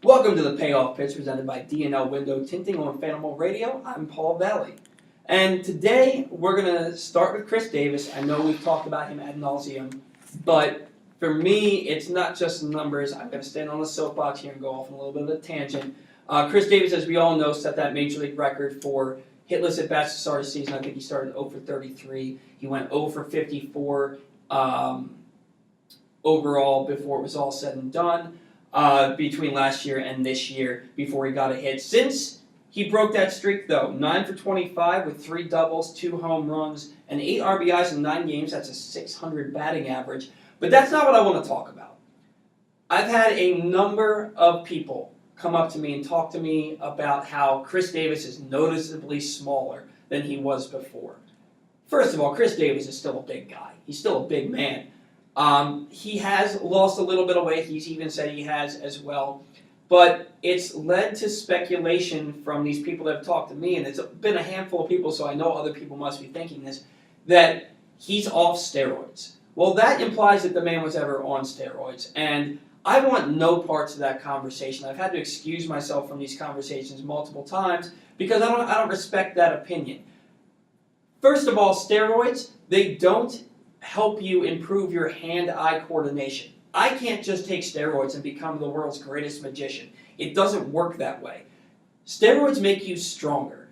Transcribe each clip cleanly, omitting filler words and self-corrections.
Welcome to the Payoff Pitch presented by D&L Window Tinting on Phantom Radio. I'm Paul Valley. And today we're going to start with Chris Davis. I know we've talked about him ad nauseum, but for me, it's not just numbers. I'm going to stand on the soapbox here and go off on a little bit of a tangent. Chris Davis, as we all know, set that Major League record for hitless at-bats to start the season. I think he started 0 for 33. He went 0 for 54 overall before it was all said and done. Between last year and this year before he got a hit. Since he broke that streak, though, 9 for 25 with 3 doubles, 2 home runs, and 8 RBIs in 9 games. That's a 600 batting average. But that's not what I want to talk about. I've had a number of people come up to me and talk to me about how Chris Davis is noticeably smaller than he was before. First of all, Chris Davis is still a big guy. He's still a big man. He has lost a little bit of weight. He's even said he has as well. But it's led to speculation from these people that have talked to me, and it's been a handful of people, so I know other people must be thinking this, that he's off steroids. Well, that implies that the man was ever on steroids, and I want no parts of that conversation. I've had to excuse myself from these conversations multiple times because I don't respect that opinion. First of all, steroids, they don't help you improve your hand-eye coordination. I can't just take steroids and become the world's greatest magician. It doesn't work that way. Steroids make you stronger.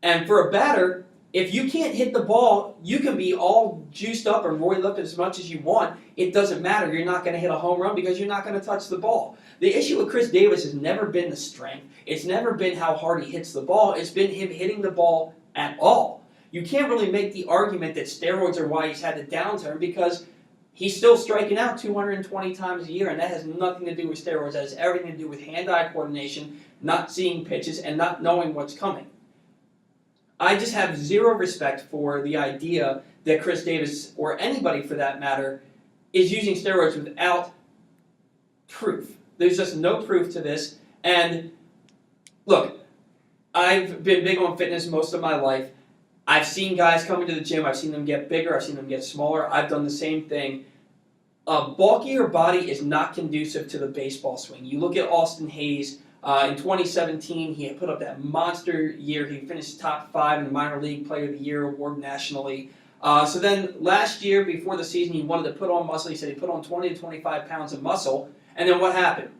And for a batter, if you can't hit the ball, you can be all juiced up and roided up as much as you want. It doesn't matter. You're not going to hit a home run because you're not going to touch the ball. The issue with Chris Davis has never been the strength. It's never been how hard he hits the ball. It's been him hitting the ball at all. You can't really make the argument that steroids are why he's had the downturn because he's still striking out 220 times a year, and that has nothing to do with steroids. That has everything to do with hand-eye coordination, not seeing pitches, and not knowing what's coming. I just have zero respect for the idea that Chris Davis, or anybody for that matter, is using steroids without proof. There's just no proof to this. And look, I've been big on fitness most of my life. I've seen guys come into the gym. I've seen them get bigger. I've seen them get smaller. I've done the same thing. A bulkier body is not conducive to the baseball swing. You look at Austin Hayes. In 2017, he had put up that monster year. He finished top 5 in the minor league player of the year award nationally. So then last year, before the season, he wanted to put on muscle. He said he put on 20 to 25 pounds of muscle. And then what happened?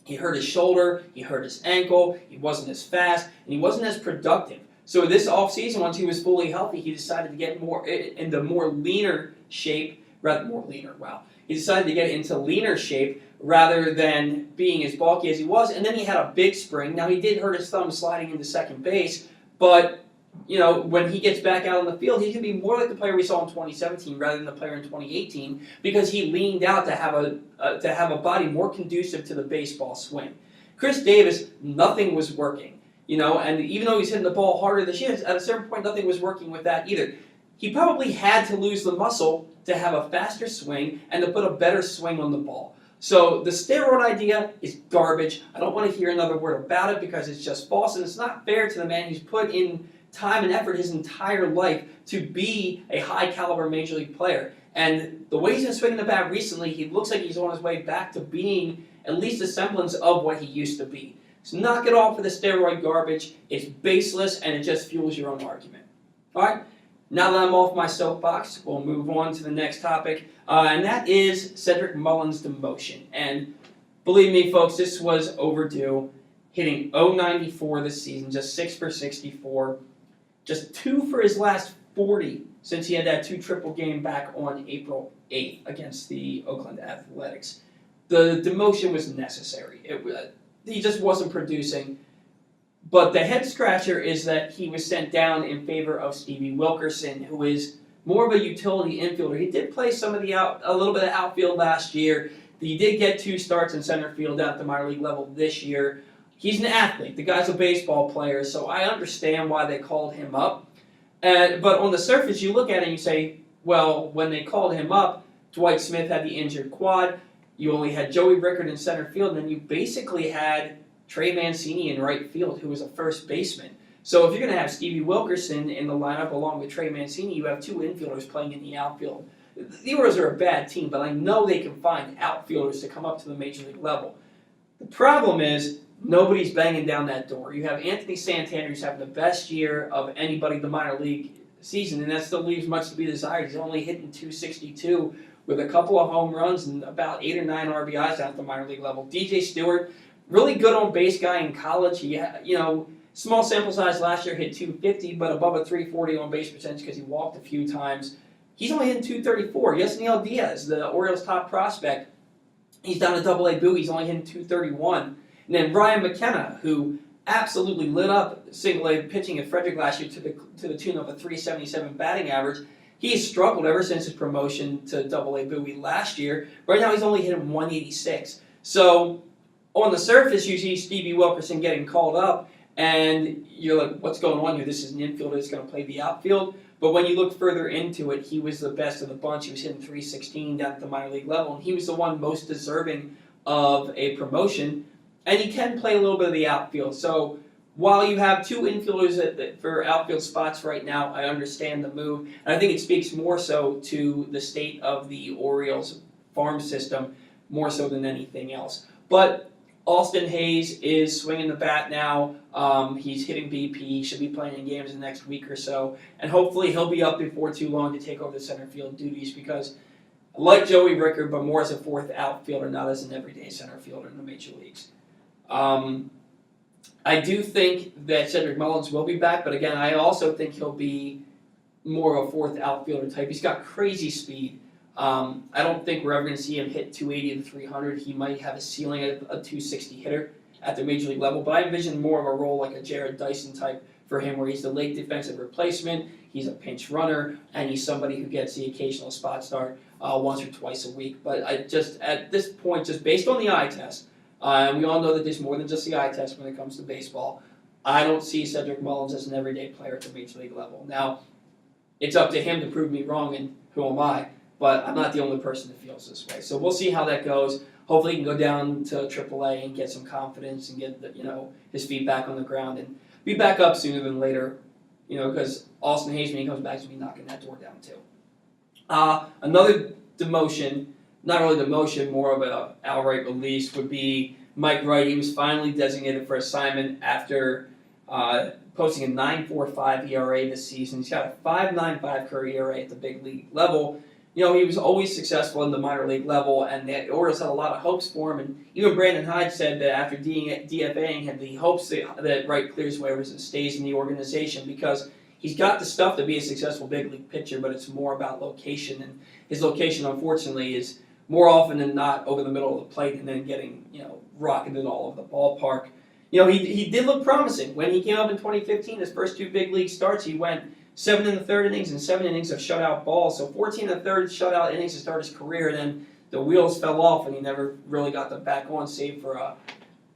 He hurt his shoulder. He hurt his ankle. He wasn't as fast. And he wasn't as productive. So this offseason, once he was fully healthy, he decided to get more into more leaner shape, He decided to get into leaner shape rather than being as bulky as he was. And then he had a big spring. Now, he did hurt his thumb sliding into second base, but when he gets back out on the field, he can be more like the player we saw in 2017 rather than the player in 2018 because he leaned out to have a body more conducive to the baseball swing. Chris Davis, nothing was working. And even though he's hitting the ball harder this year, at a certain point, nothing was working with that either. He probably had to lose the muscle to have a faster swing and to put a better swing on the ball. So the steroid idea is garbage. I don't want to hear another word about it because it's just false, and it's not fair to the man who's put in time and effort his entire life to be a high-caliber Major League player. And the way he's been swinging the bat recently, he looks like he's on his way back to being at least a semblance of what he used to be. So knock it off for the steroid garbage. It's baseless, and it just fuels your own argument. All right? Now that I'm off my soapbox, we'll move on to the next topic, and that is Cedric Mullins' demotion. And believe me, folks, this was overdue. Hitting .094 this season, just 6 for 64, just 2 for his last 40 since he had that 2 triple game back on April 8th against the Oakland Athletics. The demotion was necessary. He just wasn't producing. But the head scratcher is that he was sent down in favor of Stevie Wilkerson, who is more of a utility infielder. He did play a little bit of outfield last year. He did get 2 starts in center field at the minor league level this year. He's an athlete. The guy's a baseball player, so I understand why they called him up. But on the surface, you look at it and you say, well, when they called him up, Dwight Smith had the injured quad. You only had Joey Rickard in center field, and then you basically had Trey Mancini in right field, who was a first baseman. So if you're going to have Stevie Wilkerson in the lineup along with Trey Mancini, you have 2 infielders playing in the outfield. The Orioles are a bad team, but I know they can find outfielders to come up to the Major League level. The problem is nobody's banging down that door. You have Anthony Santander, who's having the best year of anybody in the minor league season, and that still leaves much to be desired. He's only hitting 262 with a couple of home runs and about 8 or 9 RBIs down at the minor league level. DJ Stewart, really good on base guy in college. He, small sample size last year, hit 250, but above a 340 on base percentage because he walked a few times. He's only hitting 234. Yasniel Diaz, the Orioles' top prospect, he's down to Double-A Bowie. He's only hitting 231. And then Ryan McKenna, who absolutely lit up Single-A pitching at Frederick last year to the tune of a 377 batting average. He has struggled ever since his promotion to Double-A Bowie last year. Right now he's only hitting 186. So on the surface, you see Stevie Wilkerson getting called up, and you're like, what's going on here? This is an infielder that's going to play the outfield. But when you look further into it, he was the best of the bunch. He was hitting 316 down at the minor league level, and he was the one most deserving of a promotion. And he can play a little bit of the outfield. So while you have two infielders for outfield spots right now, I understand the move. And I think it speaks more so to the state of the Orioles farm system, more so than anything else. But Austin Hayes is swinging the bat now. He's hitting BP. He should be playing in games in the next week or so. And hopefully he'll be up before too long to take over the center field duties because like Joey Ricker, but more as a fourth outfielder, not as an everyday center fielder in the major leagues. I do think that Cedric Mullins will be back, but again, I also think he'll be more of a fourth outfielder type. He's got crazy speed. I don't think we're ever going to see him hit 280 to 300. He might have a ceiling at a 260 hitter at the major league level, but I envision more of a role like a Jared Dyson type for him, where he's the late defensive replacement, he's a pinch runner, and he's somebody who gets the occasional spot start once or twice a week. But I just, at this point, just based on the eye test, and we all know that there's more than just the eye test when it comes to baseball, I don't see Cedric Mullins as an everyday player at the major league level. Now, it's up to him to prove me wrong, and who am I? But I'm not the only person that feels this way. So we'll see how that goes. Hopefully he can go down to AAA and get some confidence and get his feet back on the ground and be back up sooner than later, because Austin Hayes, when he comes back, is going to be knocking that door down too. Another demotion, not really demotion, more of an outright release, would be Mike Wright. He was finally designated for assignment after posting a 9.45 ERA this season. He's got a 5.95 career ERA at the big league level. He was always successful in the minor league level, and the Orioles had a lot of hopes for him. And even Brandon Hyde said that after DFAing, had the hopes that Wright clears waivers and stays in the organization because he's got the stuff to be a successful big league pitcher, but it's more about location. And his location, unfortunately, is more often than not over the middle of the plate and then getting, rocketed all over the ballpark. He did look promising. When he came up in 2015, his first two big league starts, he went 7 in the third innings and 7 innings of shutout ball. So 14 in the third shutout innings to start his career, and then the wheels fell off and he never really got them back on, save for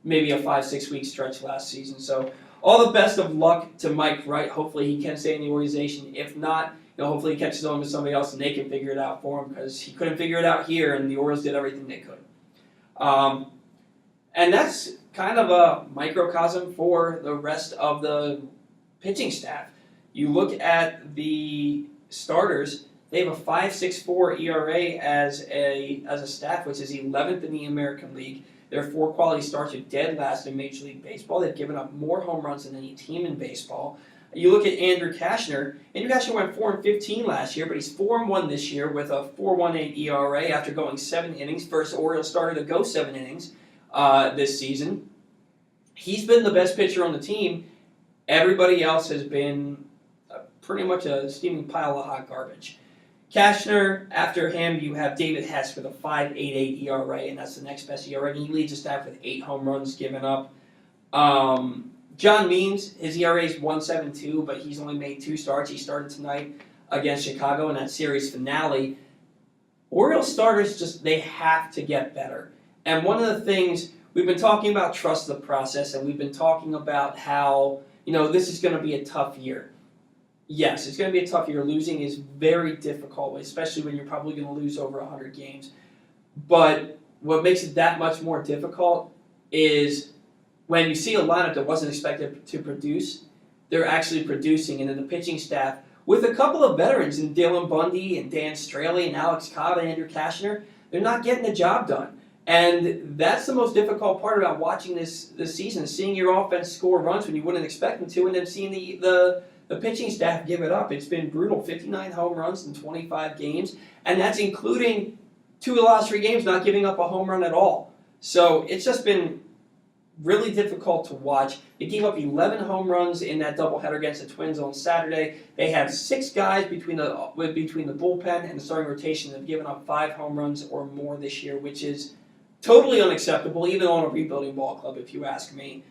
maybe a 5-6 week stretch last season. So all the best of luck to Mike Wright. Hopefully he can stay in the organization. If not, hopefully he catches on with somebody else and they can figure it out for him because he couldn't figure it out here and the Orioles did everything they could. And that's kind of a microcosm for the rest of the pitching staff. You look at the starters, they have a 5.64 ERA as a staff, which is 11th in the American League. Their 4 quality starts are dead last in Major League Baseball. They've given up more home runs than any team in baseball. You look at Andrew Cashner. Andrew Cashner went 4-15 last year, but he's 4-1 this year with a 4.18 ERA after going 7 innings. First Orioles starter to go 7 innings this season. He's been the best pitcher on the team. Everybody else has been pretty much a steaming pile of hot garbage. Cashner, after him, you have David Hess with a 5.88 ERA, and that's the next best ERA. And he leads the staff with 8 home runs given up. John Means, his ERA is 1.72, but he's only made 2 starts. He started tonight against Chicago in that series finale. Orioles starters, they have to get better. And one of the things, we've been talking about trust the process, and we've been talking about how, this is going to be a tough year. Yes, it's going to be a tough year. Losing is very difficult, especially when you're probably going to lose over 100 games. But what makes it that much more difficult is when you see a lineup that wasn't expected to produce, they're actually producing. And then the pitching staff, with a couple of veterans in Dylan Bundy and Dan Straley and Alex Cobb and Andrew Cashner, they're not getting the job done. And that's the most difficult part about watching this season, seeing your offense score runs when you wouldn't expect them to, and then seeing the pitching staff give it up. It's been brutal. 59 home runs in 25 games, and that's including 2 of the last 3 games not giving up a home run at all. So it's just been really difficult to watch. They gave up 11 home runs in that doubleheader against the Twins on Saturday. They have 6 guys between the bullpen and the starting rotation that have given up 5 home runs or more this year, which is totally unacceptable, even on a rebuilding ball club, if you ask me.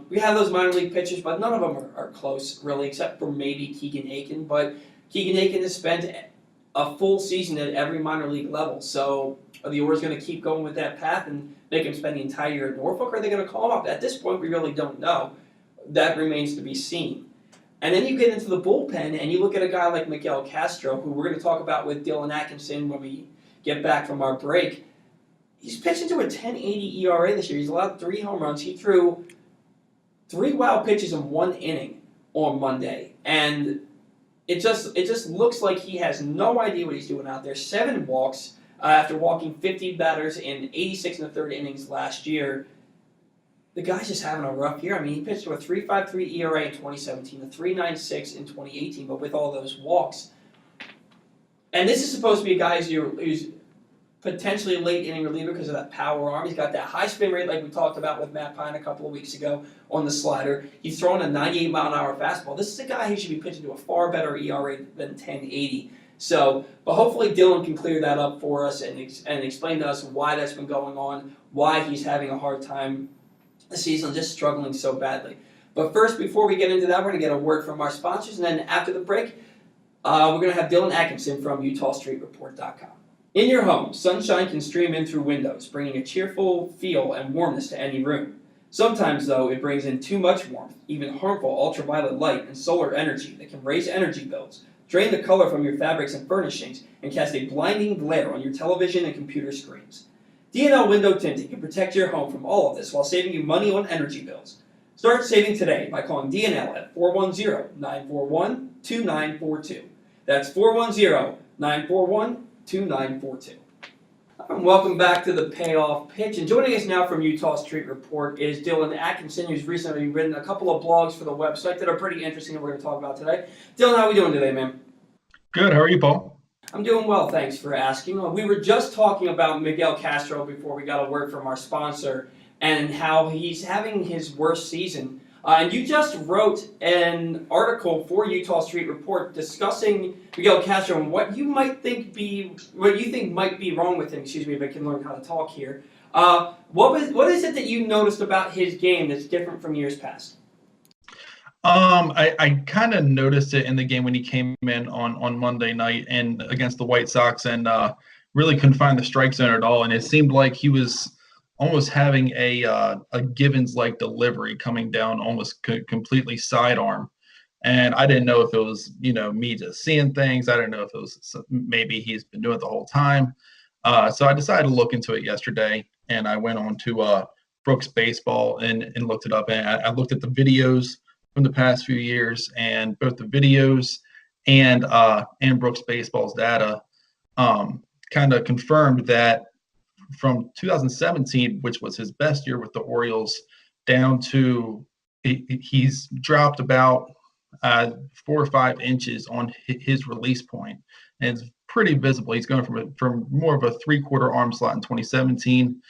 We have those minor league pitchers, but none of them are close, really, except for maybe Keegan Aiken. But Keegan Aiken has spent a full season at every minor league level. So are the Orioles going to keep going with that path and make him spend the entire year at Norfolk, or are they going to call him up? At this point, we really don't know. That remains to be seen. And then you get into the bullpen, and you look at a guy like Miguel Castro, who we're going to talk about with Dillon Atkinson when we get back from our break. He's pitching to a 10.80 ERA this year. He's allowed 3 home runs. He threw 3 wild pitches in 1 inning on Monday, and it just looks like he has no idea what he's doing out there. 7 walks after walking 50 batters in 86 1/3 innings last year. The guy's just having a rough year. I mean, he pitched to a 3.53 ERA in 2017, a 3.96 in 2018, but with all those walks. And this is supposed to be a guy who's potentially a late inning reliever because of that power arm. He's got that high spin rate like we talked about with Matt Pine a couple of weeks ago on the slider. He's throwing a 98-mile-an-hour fastball. This is a guy who should be pitching to a far better ERA than 10.80. So, but hopefully Dillon can clear that up for us and explain to us why that's been going on, why he's having a hard time this season, just struggling so badly. But first, before we get into that, we're going to get a word from our sponsors, and then after the break, we're going to have Dillon Atkinson from EutawStreetReport.com. In your home, sunshine can stream in through windows, bringing a cheerful feel and warmness to any room. Sometimes, though, it brings in too much warmth, even harmful ultraviolet light and solar energy that can raise energy bills, drain the color from your fabrics and furnishings, and cast a blinding glare on your television and computer screens. D&L Window Tinting can protect your home from all of this while saving you money on energy bills. Start saving today by calling D&L at 410-941-2942. That's 410-941-2942. Welcome back to the Payoff Pitch. And joining us now from Eutaw Street Report is Dillon Atkinson, who's recently written a couple of blogs for the website that are pretty interesting and we're going to talk about today. Dillon, how are we doing today, man? Good. How are you, Paul? I'm doing well, thanks for asking. We were just talking about Miguel Castro before we got a word from our sponsor and how he's having his worst season. And you just wrote an article for Eutaw Street Report discussing Miguel Castro and what you think might be wrong with him. Excuse me, if I can learn how to talk here. What is it that you noticed about his game that's different from years past? I kind of noticed it in the game when he came in on Monday night and against the White Sox and really couldn't find the strike zone at all. And it seemed like he was almost having a Givens-like delivery coming down almost completely sidearm. And I didn't know if it was, me just seeing things. I didn't know if it was maybe he's been doing it the whole time. So I decided to look into it yesterday, and I went on to Brooks Baseball and looked it up. And I looked at the videos from the past few years, and both the videos and Brooks Baseball's data kind of confirmed that from 2017, which was his best year with the Orioles, down to he's dropped about 4 or 5 inches on his release point, and it's pretty visible. He's going from more of a 3/4 arm slot in 2017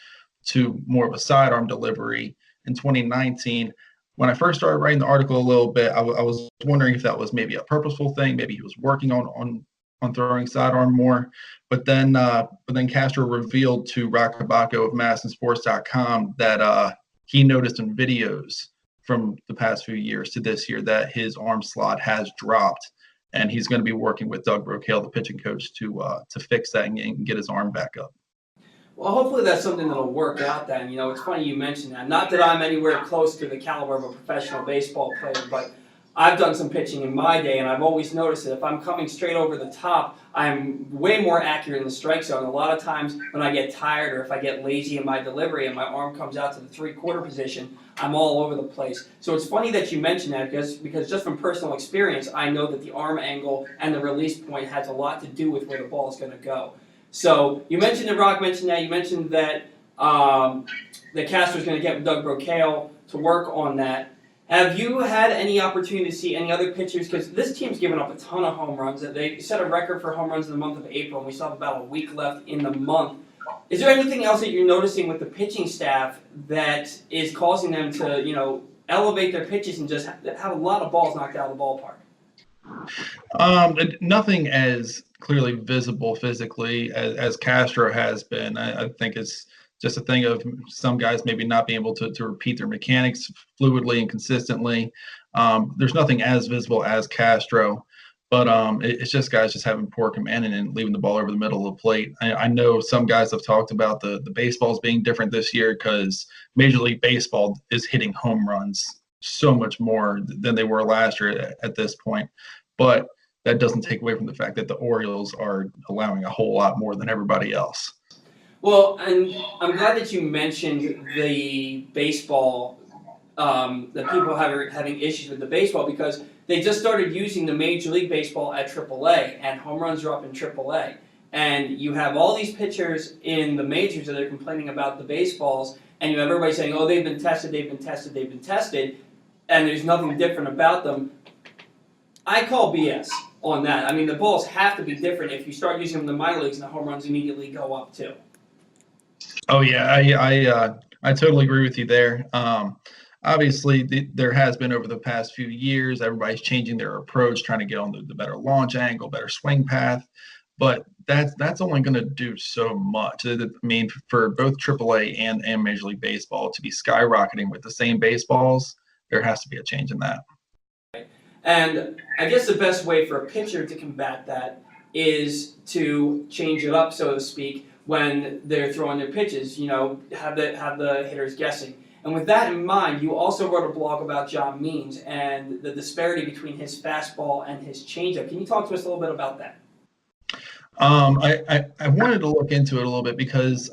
to more of a sidearm delivery in 2019. When I first started writing the article a little bit, I was wondering if that was maybe a purposeful thing. Maybe he was working on throwing sidearm more. But then Castro revealed to Rock Kabako of MadisonSports.com that he noticed in videos from the past few years to this year that his arm slot has dropped, and he's going to be working with Doug Brocail, the pitching coach, to fix that and get his arm back up. Well, hopefully that's something that'll work out then. It's funny you mentioned that. Not that I'm anywhere close to the caliber of a professional baseball player, but I've done some pitching in my day, and I've always noticed that if I'm coming straight over the top, I'm way more accurate in the strike zone. A lot of times when I get tired or if I get lazy in my delivery and my arm comes out to the 3/4 position, I'm all over the place. So it's funny that you mentioned that because just from personal experience, I know that the arm angle and the release point has a lot to do with where the ball is going to go. So you mentioned that Rock mentioned that. You mentioned that that Castro's going to get with Doug Brocail to work on that. Have you had any opportunity to see any other pitchers? Because this team's given up a ton of home runs. They set a record for home runs in the month of April, and we still have about a week left in the month. Is there anything else that you're noticing with the pitching staff that is causing them to, elevate their pitches and just have a lot of balls knocked out of the ballpark? Nothing as clearly visible physically as Castro has been. I think it's just a thing of some guys maybe not being able to repeat their mechanics fluidly and consistently. There's nothing as visible as Castro, but it's just guys just having poor command and leaving the ball over the middle of the plate. I know some guys have talked about the baseballs being different this year because Major League Baseball is hitting home runs so much more than they were last year at this point. But that doesn't take away from the fact that the Orioles are allowing a whole lot more than everybody else. Well, and I'm glad that you mentioned the baseball, the people having issues with the baseball, because they just started using the Major League Baseball at AAA, and home runs are up in AAA. And you have all these pitchers in the majors that are complaining about the baseballs, and you have everybody saying, oh, they've been tested, and there's nothing different about them. I call BS on that. I mean, the balls have to be different if you start using them in the minor leagues and the home runs immediately go up too. Oh yeah, I totally agree with you there. Obviously, there has been over the past few years, everybody's changing their approach, trying to get on the better launch angle, better swing path, but that's only going to do so much. I mean, for both AAA and Major League Baseball to be skyrocketing with the same baseballs, there has to be a change in that. And I guess the best way for a pitcher to combat that is to change it up, so to speak, when they're throwing their pitches. Have the hitters guessing. And with that in mind, you also wrote a blog about John Means and the disparity between his fastball and his changeup. Can you talk to us a little bit about that? I wanted to look into it a little bit because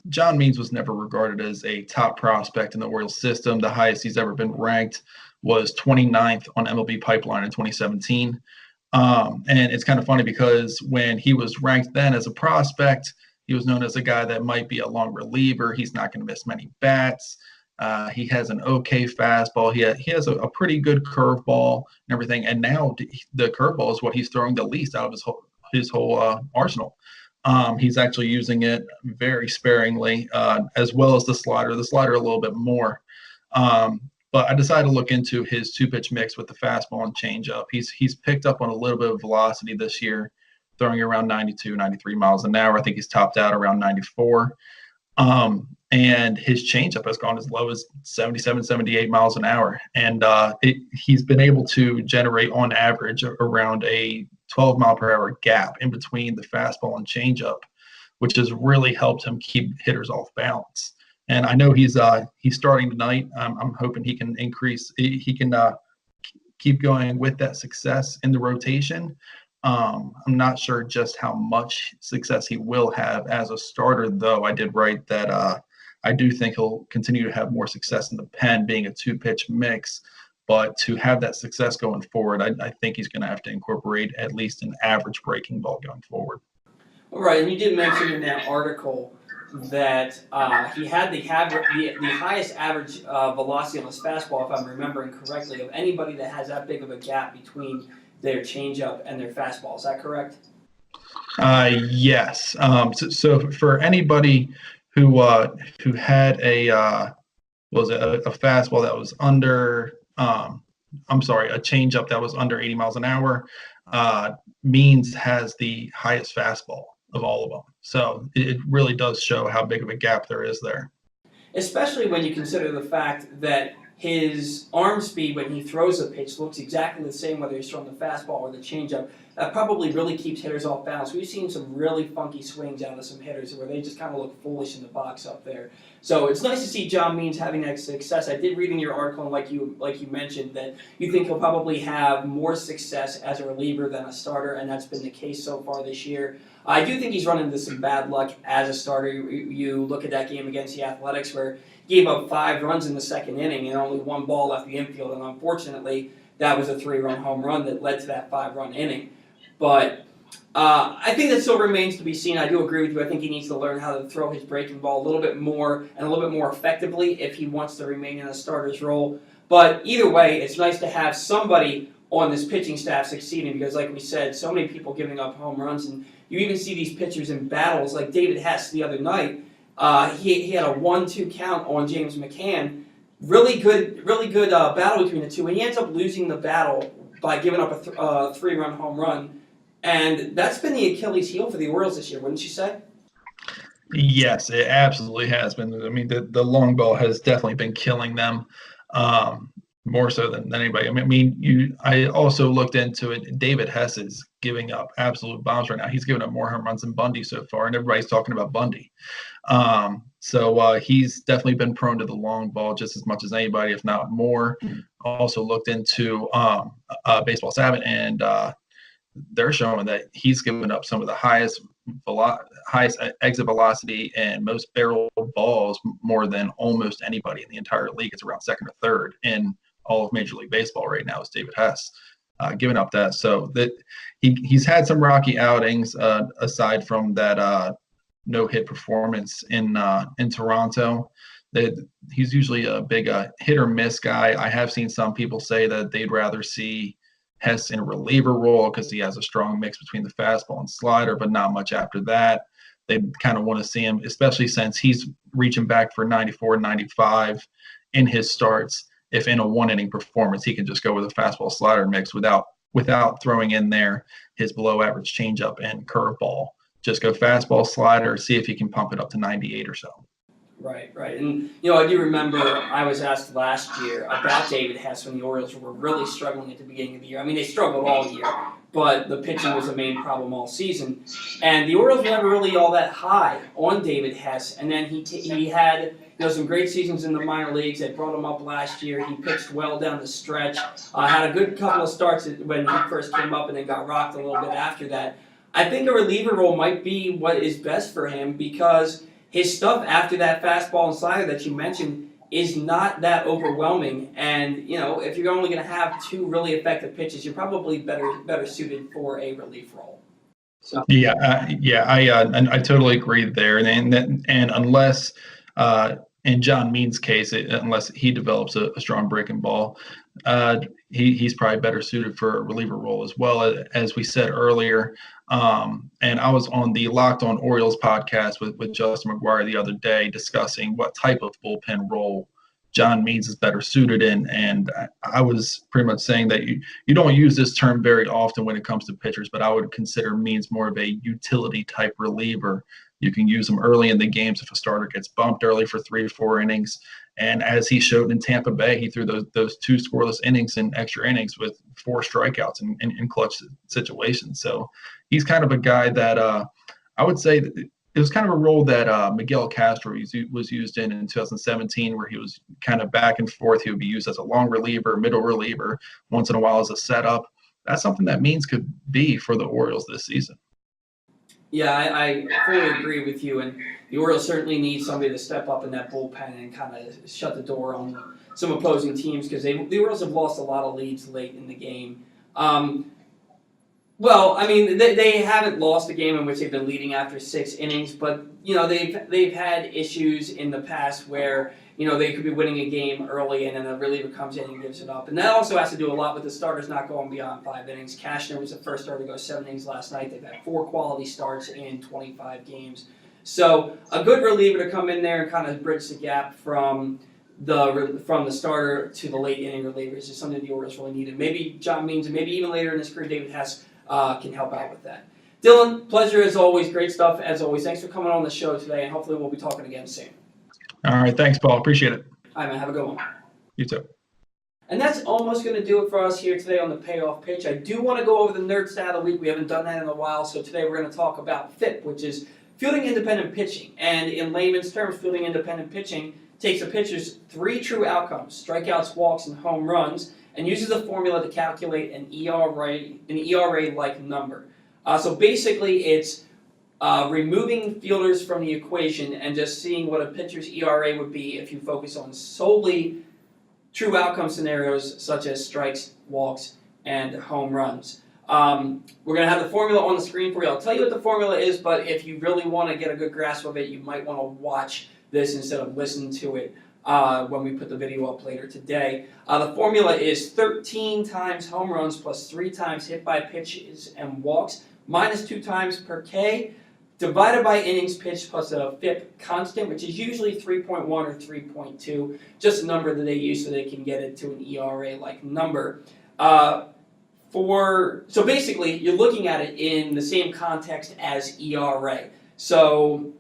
John Means was never regarded as a top prospect in the Orioles system. The highest he's ever been ranked was 29th on MLB Pipeline in 2017. And it's kind of funny because when he was ranked then as a prospect, he was known as a guy that might be a long reliever. He's not going to miss many bats. He has an okay fastball. He has a pretty good curveball and everything. And now the curveball is what he's throwing the least out of his whole arsenal. He's actually using it very sparingly, as well as the slider. The slider a little bit more. But I decided to look into his two-pitch mix with the fastball and changeup. He's picked up on a little bit of velocity this year, throwing around 92, 93 miles an hour. I think he's topped out around 94. And his changeup has gone as low as 77, 78 miles an hour. And he's been able to generate, on average, around a 12 mile per hour gap in between the fastball and changeup, which has really helped him keep hitters off balance. And I know he's starting tonight. I'm hoping he can keep going with that success in the rotation. I'm not sure just how much success he will have as a starter, though. I did write that I do think he'll continue to have more success in the pen, being a two-pitch mix. But to have that success going forward, I think he's going to have to incorporate at least an average breaking ball going forward. All right, and you did mention in that article that he had the highest average velocity on his fastball, if I'm remembering correctly, of anybody that has that big of a gap between their changeup and their fastball. Is that correct? Yes. So for anybody who had a fastball that was under, a changeup that was under 80 miles an hour, Means has the highest fastball of all of them. So it really does show how big of a gap there is there. Especially when you consider the fact that his arm speed when he throws a pitch looks exactly the same whether he's throwing the fastball or the changeup. That probably really keeps hitters off balance. We've seen some really funky swings out of some hitters where they just kind of look foolish in the box up there. So it's nice to see John Means having that success. I did read in your article, and like you mentioned, that you think he'll probably have more success as a reliever than a starter, and that's been the case so far this year. I do think he's run into some bad luck as a starter. You look at that game against the Athletics where he gave up 5 runs in the second inning and only 1 ball left the infield, and unfortunately that was a 3-run home run that led to that 5-run inning. But I think that still remains to be seen. I do agree with you. I think he needs to learn how to throw his breaking ball a little bit more and a little bit more effectively if he wants to remain in a starter's role. But either way, it's nice to have somebody on this pitching staff succeeding because, like we said, so many people giving up home runs, and you even see these pitchers in battles like David Hess the other night. He had a 1-2 count on James McCann. Really good battle between the two, and he ends up losing the battle by giving up a 3-run home run. And that's been the Achilles heel for the Orioles this year, wouldn't you say? Yes, it absolutely has been. I mean, the long ball has definitely been killing them, more so than anybody. I also looked into it. David Hess is giving up absolute bombs right now. He's given up more home runs than Bundy so far, and everybody's talking about Bundy. So he's definitely been prone to the long ball just as much as anybody, if not more. Also looked into Baseball Savant, and they're showing that he's given up some of the highest exit velocity and most barrel balls more than almost anybody in the entire league. It's around second or third in all of Major League Baseball right now is David Hess, giving up that. So that he's had some rocky outings aside from that no-hit performance in Toronto. He's usually a big hit or miss guy. I have seen some people say that they'd rather see Hess in a reliever role because he has a strong mix between the fastball and slider, but not much after that. They kind of want to see him, especially since he's reaching back for 94, 95 in his starts. If in a one-inning performance, he can just go with a fastball slider mix without throwing in there his below-average changeup and curveball. Just go fastball, slider, see if he can pump it up to 98 or so. Right. And, I do remember I was asked last year about David Hess when the Orioles were really struggling at the beginning of the year. I mean, they struggled all year, but the pitching was the main problem all season. And the Orioles were never really all that high on David Hess. And then he had some great seasons in the minor leagues. They brought him up last year. He pitched well down the stretch. Had a good couple of starts when he first came up and then got rocked a little bit after that. I think a reliever role might be what is best for him because his stuff after that fastball and slider that you mentioned is not that overwhelming. And, if you're only going to have two really effective pitches, you're probably better suited for a relief role. So. I totally agree there. And unless, in John Means' case, unless he develops a strong breaking ball, he's probably better suited for a reliever role as well, as we said earlier. And I was on the Locked On Orioles podcast with Justin McGuire the other day discussing what type of bullpen role John Means is better suited in. And I was pretty much saying that you don't use this term very often when it comes to pitchers, but I would consider Means more of a utility type reliever. You can use him early in the games if a starter gets bumped early for 3 or 4 innings. And as he showed in Tampa Bay, he threw those 2 scoreless innings and extra innings with 4 strikeouts in clutch situations. So he's kind of a guy that I would say that it was kind of a role that Miguel Castro was used in 2017, where he was kind of back and forth. He would be used as a long reliever, middle reliever, once in a while as a setup. That's something that Means could be for the Orioles this season. Yeah, I fully agree with you, and the Orioles certainly need somebody to step up in that bullpen and kind of shut the door on some opposing teams because the Orioles have lost a lot of leads late in the game. They haven't lost a game in which they've been leading after 6 innings, but they've had issues in the past where they could be winning a game early and then a reliever comes in and gives it up. And that also has to do a lot with the starters not going beyond 5 innings. Cashner was the first starter to go 7 innings last night. They've had 4 quality starts in 25 games. So a good reliever to come in there and kind of bridge the gap from the starter to the late inning relievers is something the Orioles really needed. Maybe John Means and maybe even later in his career David Hess can help out with that. Dillon, pleasure as always. Great stuff as always. Thanks for coming on the show today, and hopefully we'll be talking again soon. All right. Thanks, Paul. Appreciate it. All right, man. Have a good one. You too. And that's almost going to do it for us here today on the Payoff Pitch. I do want to go over the Nerd Stat of the Week. We haven't done that in a while, so today we're going to talk about FIP, which is fielding independent pitching. And in layman's terms, fielding independent pitching takes a pitcher's 3 true outcomes, strikeouts, walks, and home runs, and uses a formula to calculate an ERA-like number. So basically, it's removing fielders from the equation and just seeing what a pitcher's ERA would be if you focus on solely true outcome scenarios such as strikes, walks, and home runs. We're going to have the formula on the screen for you. I'll tell you what the formula is, but if you really want to get a good grasp of it, you might want to watch this instead of listen to it when we put the video up later today. The formula is 13 times home runs plus 3 times hit by pitches and walks minus 2 times per K divided by innings pitched plus a FIP constant, which is usually 3.1 or 3.2, just a number that they use so they can get it to an ERA-like number. So basically, you're looking at it in the same context as ERA. So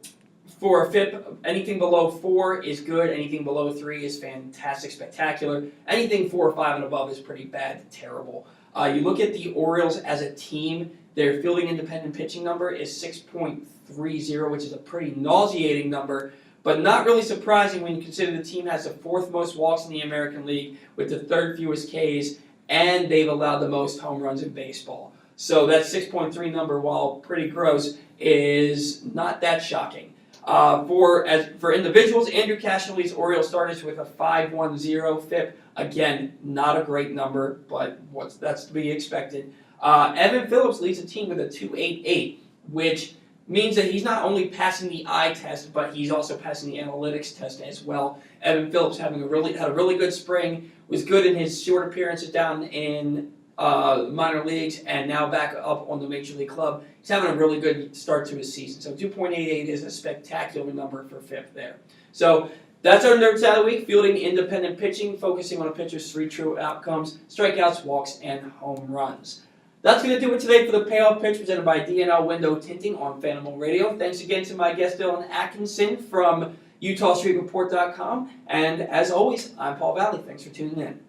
for a FIP, anything below 4 is good, anything below 3 is fantastic, spectacular. Anything 4 or 5 and above is pretty bad, terrible. You look at the Orioles as a team, their fielding independent pitching number is 6.30, which is a pretty nauseating number, but not really surprising when you consider the team has the 4th most walks in the American League with the 3rd fewest Ks, and they've allowed the most home runs in baseball. So that 6.3 number, while pretty gross, is not that shocking. For individuals, Andrew Castro leads Orioles starters with a 5.10 FIP. Again, not a great number, but that's to be expected. Evan Phillips leads the team with a 2.88, which means that he's not only passing the eye test, but he's also passing the analytics test as well. Evan Phillips had a really good spring, was good in his short appearances down in minor leagues, and now back up on the Major League club. He's having a really good start to his season. So 2.88 is a spectacular number for FIP there. So that's our Nerds out of the Week, fielding independent pitching, focusing on a pitcher's 3 true outcomes, strikeouts, walks, and home runs. That's going to do it today for the Payoff Pitch presented by DNL Window Tinting on Fanimal Radio. Thanks again to my guest, Dillon Atkinson from EutawStreetReport.com. And as always, I'm Paul Valley. Thanks for tuning in.